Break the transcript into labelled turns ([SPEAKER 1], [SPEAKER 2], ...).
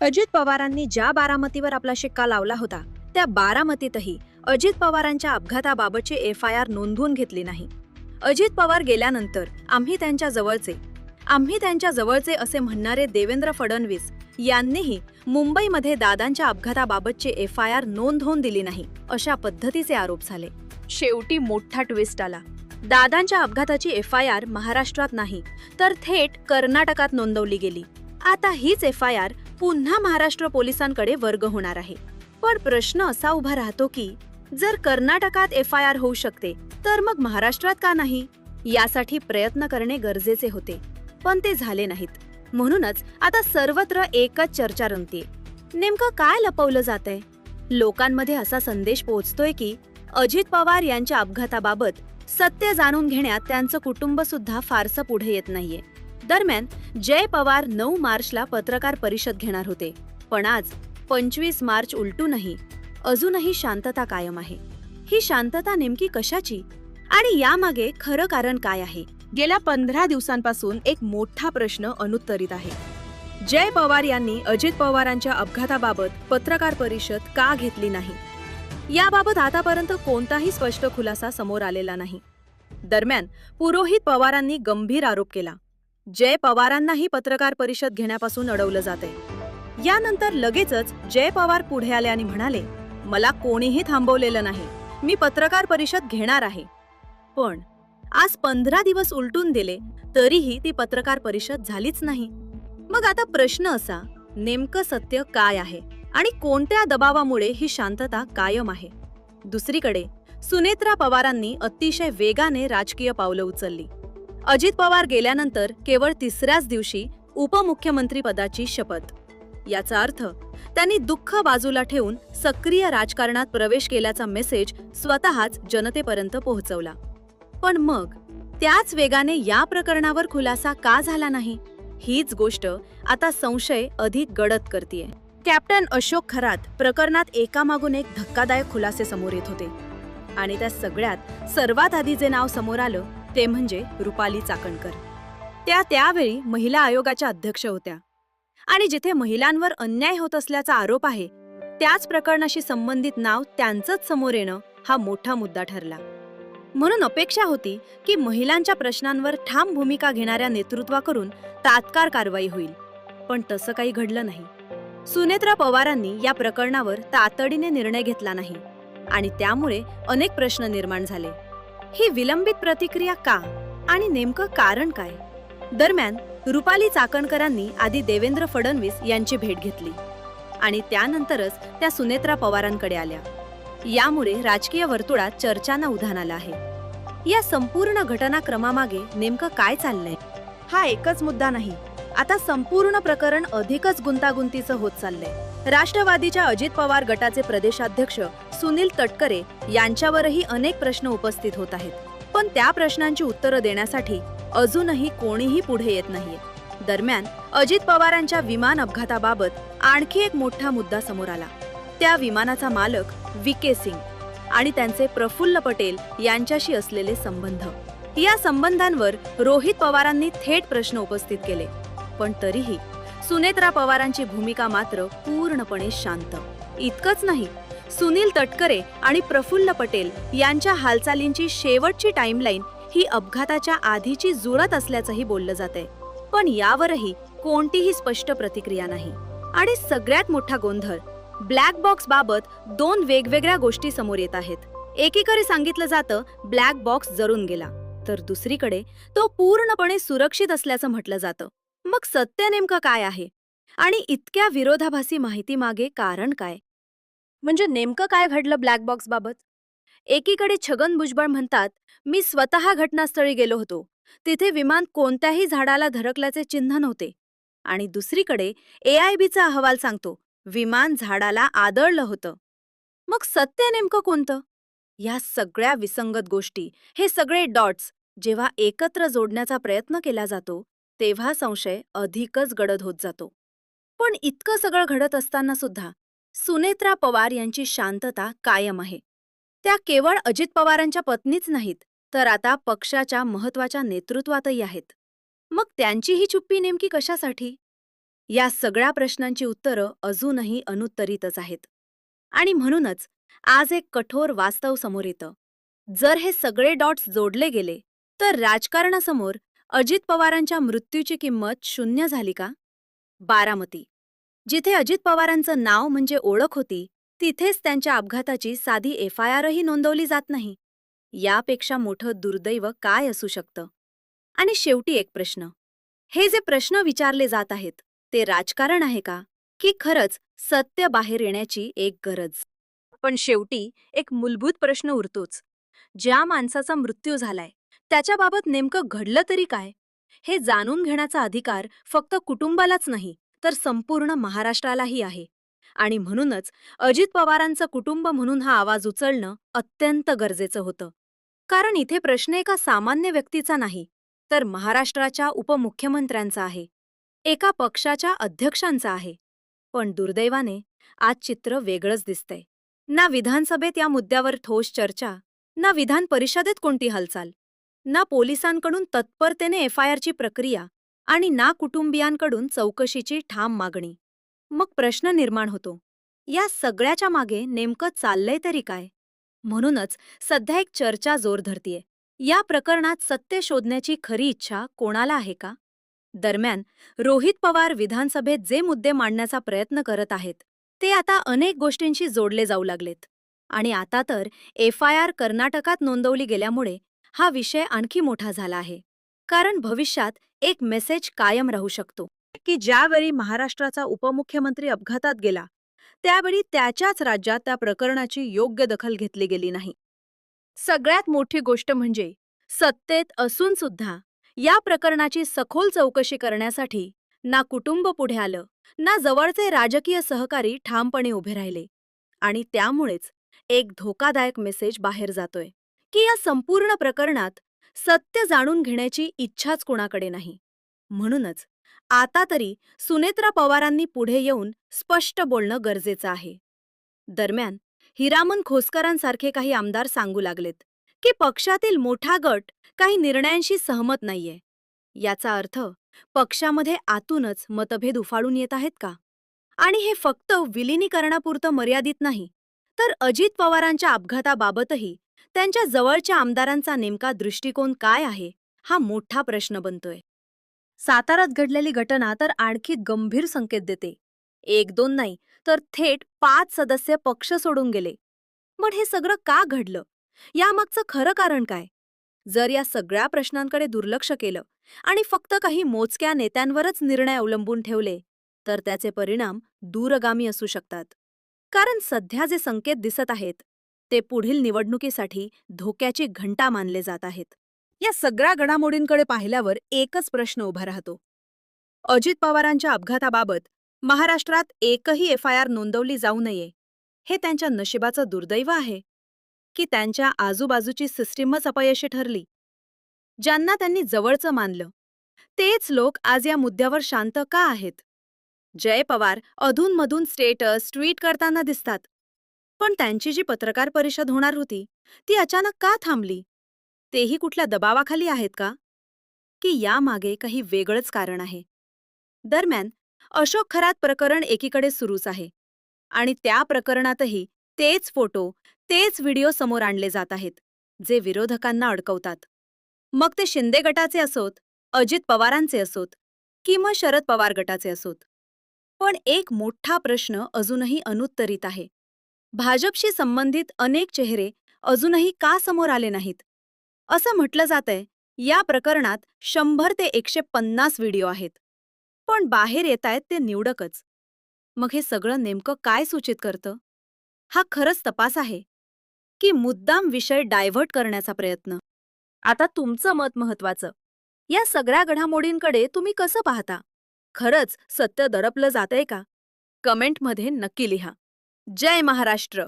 [SPEAKER 1] अजित पवारांनी ज्या बारामतीवर आपला शिक्का लावला होता त्या बारामतीतही अजित पवारांच्या अपघाताबाबतची FIR नोंदवून घेतली नाही. अजित पवार गेल्यानंतर आम्ही त्यांच्या जवळचे असे म्हणणारे देवेंद्र फडणवीस यांनीही मुंबईमध्ये दादांच्या अपघाताबाबतची FIR नोंदवून दिली नाही अशा पद्धतीचे आरोप झाले. शेवटी मोठा ट्विस्ट आला. दादांच्या अपघाताची FIR महाराष्ट्रात नाही तर थेट कर्नाटकात नोंदवली गेली. आता हीच FIR पुन्हा महाराष्ट्र पोलिसांकडे वर्ग होणार आहे. पण प्रश्न असा उभा राहतो की जर कर्नाटकात FIR होऊ शकते तर मग महाराष्ट्रात का नाही? यासाठी प्रयत्न करणे गरजेचे होते, पण ते झाले नाहीत. म्हणूनच आता सर्वत्र एकच चर्चा रंगतेय. नेमकं काय लपवलं जातंय? लोकांमध्ये असा संदेश पोहोचतोय की अजित पवार यांच्या अपघाताबाबत सत्य जाणून घेण्यात त्यांचं कुटुंब सुद्धा फारसं पुढे येत नाहीये. दरम्यान जय पवार 9 मार्चला पत्रकार परिषद घेणार होते, पण आज 25 मार्च उलटूनही अजूनही शांतता कायम आहे. ही शांतता नेमकी कशाची आणि यामागे खरं कारण काय आहे? गेल्या 15 दिवसांपासून एक मोठा प्रश्न अनुत्तरित आहे. जय पवार यांनी अजित पवारांच्या अपघाताबाबत पत्रकार परिषद का घेतली नाही, याबाबत आतापर्यंत कोणताही स्पष्ट खुलासा समोर आलेला नाही. दरम्यान पुरोहित पवारांनी गंभीर आरोप केला. जय पवारांनाही पत्रकार परिषद घेण्यापासून अडवलं जातंय. यानंतर लगेचच जय पवार पुढे आले आणि म्हणाले, मला कोणीही थांबवलेलं नाही, मी पत्रकार परिषद घेणार आहे. पण आज 15 दिवस उलटून दिले तरीही ती पत्रकार परिषद झालीच नाही. मग आता प्रश्न असा, नेमकं सत्य काय आहे आणि कोणत्या दबावामुळे ही शांतता कायम आहे? दुसरीकडे सुनेत्रा पवारांनी अतिशय वेगाने राजकीय पावलं उचलली. अजित पवार गेल्यानंतर केवळ 3ऱ्याच दिवशी उपमुख्यमंत्री पदाची शपथ. याचा अर्थ त्यांनी दुःख बाजूला ठेवून सक्रिय राजकारणात प्रवेश केल्याचा मेसेज स्वतःच जनतेपर्यंत पोहोचवला. पण मग त्याच वेगाने या प्रकरणावर खुलासा का झाला नाही? हीच गोष्ट आता संशय अधिक गडद करतेय. कॅप्टन अशोक खरात प्रकरणात एकामागून एक धक्कादायक खुलासे समोर येत होते आणि त्या सगळ्यात सर्वात आधी जे नाव समोर आलं ते म्हणजे रुपाली चाकणकर. त्यावेळी महिला आयोगाच्या अध्यक्ष होत्या आणि जिथे महिलांवर अन्याय होत असल्याचा आरोप आहे त्याच प्रकरणाशी संबंधित नाव त्यांचंच समोर येणं हा मोठा मुद्दा ठरला. म्हणून अपेक्षा होती की महिलांच्या प्रश्नांवर ठाम भूमिका घेणाऱ्या नेतृत्वाकडून तात्काळ कारवाई होईल, पण तसं काही घडलं नाही. सुनेत्रा पवारांनी या प्रकरणावर तातडीने निर्णय घेतला नाही आणि त्यामुळे अनेक प्रश्न निर्माण झाले. ही विलंबित प्रतिक्रिया का आणि नेमकं कारण काय? दरम्यान रुपाली चाकणकरांनी आधी देवेंद्र फडणवीस यांची भेट घेतली आणि त्यानंतरच त्या सुनेत्रा पवारांकडे आल्या. यामुळे राजकीय वर्तुळात चर्चांना उधाण आलं आहे. या संपूर्ण घटनाक्रमामागे नेमकं काय चाललंय? हा एकच मुद्दा नाही, आता संपूर्ण प्रकरण अधिकच गुंतागुंतीचं होत चाललंय. राष्ट्रवादीच्या अजित पवार गटाचे प्रदेशाध्यक्ष सुनील तटकरे यांच्यावरही अनेक प्रश्न उपस्थित होत आहेत, पण त्या प्रश्नांची उत्तरं देण्यासाठी अजूनही कोणीही पुढे येत नाहीये. दरम्यान अजित पवारांच्या विमान अपघाताबाबत आणखी एक मोठा मुद्दा समोर आला. त्या विमानाचा मालक VK सिंग आणि त्यांचे प्रफुल्ल पटेल यांच्याशी असलेले संबंध. या संबंधांवर रोहित पवारांनी थेट प्रश्न उपस्थित केले, पण तरीही सुनेत्रा पवारांची भूमिका मात्र पूर्णपणे शांत. इतकंच नाही, सुनील तटकरे आणि प्रफुल्ल पटेल यांच्या हालचालींची शेवटची टाइमलाईन ही अपघाताच्या आधीची जुळत असल्याचंही बोललं जातंय, पण यावरही कोणतीही स्पष्ट प्रतिक्रिया नाही. आणि सगळ्यात मोठा गोंधळ, ब्लॅक बॉक्स बाबत 2 वेगवेगळ्या गोष्टी समोर येत आहेत. एकीकडे सांगितलं जातं ब्लॅक बॉक्स जळून गेला, तर दुसरीकडे तो पूर्णपणे सुरक्षित असल्याचं म्हटलं जातं. मग सत्य नेमकं काय आहे आणि इतक्या विरोधाभासी माहिती मागे कारण काय? म्हणजे नेमकं काय घडलं ब्लॅक बॉक्स बाबत? एकीकडे छगन भुजबळ म्हणतात, मी स्वतः घटनास्थळी गेलो होतो, तिथे विमान कोणत्याही झाडाला धडकल्याचे चिन्ह नव्हते. आणि दुसरीकडे AIBचा अहवाल सांगतो विमान झाडाला आदळलं होतं. मग सत्य नेमकं कोणतं? या सगळ्या विसंगत गोष्टी, हे सगळे डॉट्स जेव्हा एकत्र जोडण्याचा प्रयत्न केला जातो तेव्हा संशय अधिकच गडद होत जातो. पण इतकं सगळं घडत असताना सुद्धा सुनेत्रा पवार यांची शांतता कायम आहे. त्या केवळ अजित पवारांच्या पत्नीच नाहीत, तर आता पक्षाच्या महत्त्वाच्या नेतृत्वातही आहेत. मग त्यांची ही चुप्पी नेमकी कशासाठी? या सगळ्या प्रश्नांची उत्तरं अजूनही अनुत्तरितच आहेत. आणि म्हणूनच आज एक कठोर वास्तव समोर येतं. जर हे सगळे डॉट्स जोडले गेले, तर राजकारणासमोर अजित पवारांच्या मृत्यूची किंमत शून्य झाली का? बारामती, जिथे अजित पवारांचं नाव म्हणजे ओळख होती, तिथेच त्यांच्या अपघाताची साधी एफ-आय-आरही नोंदवली जात नाही. यापेक्षा मोठं दुर्दैव काय असू शकतं? आणि शेवटी एक प्रश्न, हे जे प्रश्न विचारले जात आहेत, ते राजकारण आहे का? की खरंच सत्य बाहेर येण्याची एक गरज? पण शेवटी एक मूलभूत प्रश्न उरतोच. ज्या माणसाचा मृत्यू झालाय, त्याच्याबाबत नेमकं घडलं तरी काय? हे जाणून घेण्याचा अधिकार फक्त कुटुंबालाच नाही, तर संपूर्ण महाराष्ट्रालाही आहे. आणि म्हणूनच अजित पवारांचं कुटुंब म्हणून हा आवाज उचलणं अत्यंत गरजेचं होतं. कारण इथे प्रश्न एका सामान्य व्यक्तीचा नाही, तर महाराष्ट्राच्या उपमुख्यमंत्र्यांचा आहे. एका पक्षाच्या अध्यक्षांचा आहे. पण दुर्दैवाने आज चित्र वेगळंच दिसतंय. ना विधानसभेत या मुद्द्यावर ठोस चर्चा, ना विधान परिषदेत कोणती हालचाल, ना पोलिसांकडून तत्परतेने एफ-आय-आरची प्रक्रिया आणि ना कुटुंबियांकडून चौकशीची ठाम मागणी. मग प्रश्न निर्माण होतो, या सगळ्याच्या मागे नेमकं चाललंय तरी काय? म्हणूनच सध्या एक चर्चा जोर धरतीये. या प्रकरणात सत्य शोधण्याची खरी इच्छा कोणाला आहे का? दरम्यान रोहित पवार विधानसभेत जे मुद्दे मांडण्याचा प्रयत्न करत आहेत, ते आता अनेक गोष्टींशी जोडले जाऊ लागलेत. आणि आता तर एफ-आय-आर कर्नाटकात नोंदवली गेल्यामुळे हा विषय आणखी मोठा झाला आहे. कारण भविष्यात एक मेसेज कायम राहू शकतो, की ज्यावेळी महाराष्ट्राचा उपमुख्यमंत्री अपघातात गेला, त्यावेळी त्याच्याच राज्यात त्या प्रकरणाची योग्य दखल घेतली गेली नाही. सगळ्यात मोठी गोष्ट म्हणजे सत्तेत असून सुद्धा या प्रकरणाची सखोल चौकशी करण्यासाठी ना कुटुंब पुढे आलं, ना जवळचे राजकीय सहकारी ठामपणे उभे राहिले. आणि त्यामुळेच एक धोकादायक मेसेज बाहेर जातोय, की या संपूर्ण प्रकरणात सत्य जाणून घेण्याची इच्छाच कुणाकडे नाही. म्हणूनच आता तरी सुनेत्रा पवारांनी पुढे येऊन स्पष्ट बोलणं गरजेचं आहे. दरम्यान हिरामन खोसकरांसारखे काही आमदार सांगू लागलेत, की पक्षातील मोठा गट काही निर्णयांशी सहमत नाहीये. याचा अर्थ पक्षामध्ये आतूनच मतभेद उफाळून येत आहेत का? आणि हे फक्त विलिनीकरणापुरतं मर्यादित नाही, तर अजित पवारांच्या अपघाताबाबतही त्यांच्या जवळच्या आमदारांचा नेमका दृष्टिकोन काय आहे, हा मोठा प्रश्न बनतोय. साताऱ्यात घडलेली घटना तर आणखी गंभीर संकेत देते. एक दोन नाही, तर थेट 5 सदस्य पक्ष सोडून गेले. पण हे सगळं का घडलं? यामागचं खरं कारण काय? जर या सगळ्या प्रश्नांकडे दुर्लक्ष केलं आणि फक्त काही मोजक्या नेत्यांवरच निर्णय अवलंबून ठेवले, तर त्याचे परिणाम दूरगामी असू शकतात. कारण सध्या जे संकेत दिसत आहेत, ते पुढील निवडणुकीसाठी धोक्याची घंटा मानले जात आहेत. या सगळ्या घडामोडींकडे पाहिल्यावर एकच प्रश्न उभा राहतो. अजित पवारांच्या अपघाताबाबत महाराष्ट्रात एकही एफ-आय-आर नोंदवली जाऊ नये, हे त्यांच्या नशिबाचं दुर्दैव आहे? की त्यांच्या आजूबाजूची सिस्टीमच अपयशी ठरली? ज्यांना त्यांनी जवळचं मानलं, तेच लोक आज या मुद्द्यावर शांत का आहेत? जय पवार अधूनमधून स्टेटस ट्विट करताना दिसतात, पण त्यांची जी पत्रकार परिषद होणार होती, ती अचानक का थांबली? तेही कुठल्या दबावाखाली आहेत का? की यामागे काही वेगळंच कारण आहे? दरम्यान अशोक खरात प्रकरण एकीकडे सुरूच आहे, आणि त्या प्रकरणातही तेच फोटो, तेच व्हिडिओ समोर आणले जात आहेत, जे विरोधकांना अडकवतात. मग ते शिंदे गटाचे असोत, अजित पवारांचे असोत, किंवा शरद पवार गटाचे असोत. पण एक मोठा प्रश्न अजूनही अनुत्तरित आहे. भाजपशी संबंधित अनेक चेहरे अजूनही का समोर आले नाहीत? असं म्हटलं जातंय, या प्रकरणात 100 ते 150 व्हिडिओ आहेत. पण बाहेर येतायत ते निवडकच. मग हे सगळं नेमकं काय सूचित करतं? हा खरंच तपास आहे, की मुद्दाम विषय डायव्हर्ट करण्याचा प्रयत्न? आता तुमचं मत महत्वाचं. या सगळ्या घडामोडींकडे तुम्ही कसं पाहता? खरंच सत्य दडपलं जातंय का? कमेंटमध्ये नक्की लिहा. जय महाराष्ट्र.